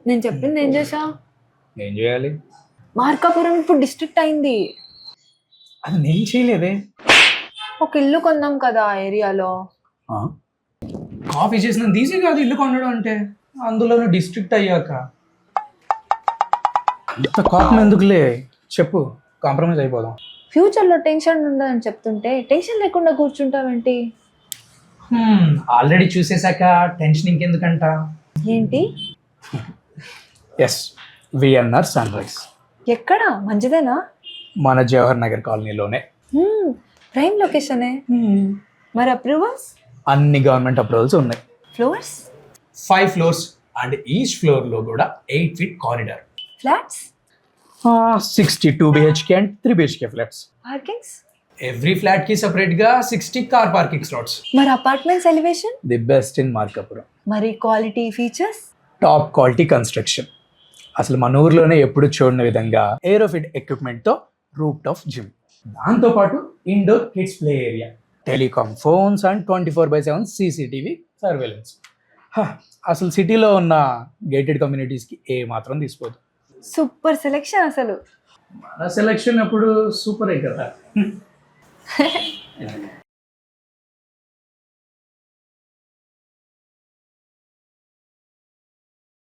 నేను చెప్పింది ఏం చేసా? ఏం చేయాలి? మార్కాపురం ఇప్పుడు డిస్ట్రిక్ట్ అయింది. అది నేను చేయలేదే. ఒక ఇల్లు కొన్నాం కదా ఆ ఏరియాలో. కాఫీ చేసినంత ఈజీ కాదు ఇల్లు కొనడం అంటే, అందులోనూ డిస్ట్రిక్ట్ అయ్యాక. అంత కోపం ఎందుకులే, చెప్పు, కాంప్రమైజ్ అయిపోదాం. ఫ్యూచర్ లో టెన్షన్ ఉండదని చెప్తుంటే టెన్షన్ లేకుండా కూర్చుంటావేంటి? ఆల్రెడీ చూసేశాక టెన్షన్ ఇంకెందుకంట. ఏంటి? Yes, VNR Sun Rise. ఎక్కడ? మంచిదేనా? మన జవహర్ నగర్ కాలనీలోనే. ప్రైమ్ లొకేషనే. మరి అప్రూవల్స్? అన్ని గవర్నమెంట్ అప్రూవల్స్ ఉన్నాయి. Floors? 5 floors and each floor లో కూడా 8 feet corridor. Flats? 62 BHK and 3 BHK flats. Parkings? Every flat కి సెపరేట్ గా 60 కార్ పార్కింగ్ స్లాట్స్. మరి apartments elevation? The best in Markapuram. మరి quality features? Top quality construction. అసలు మన ఊర్లోనే ఎప్పుడు చూడని విధంగా ఏరోఫిట్ ఎక్విప్మెంట్ తో రూఫ్ టాప్ జిమ్, దాంతో పాటు indoor kids play area, telecom phones and 24/7 CCTV surveillance. అసలు సిటీలో ఉన్న గేటెడ్ కమ్యూనిటీస్కి ఏ మాత్రం తీసుకోదు. సూపర్ సెలెక్షన్ అసలు. మన సెలెక్షన్ అప్పుడు సూపరే కదా.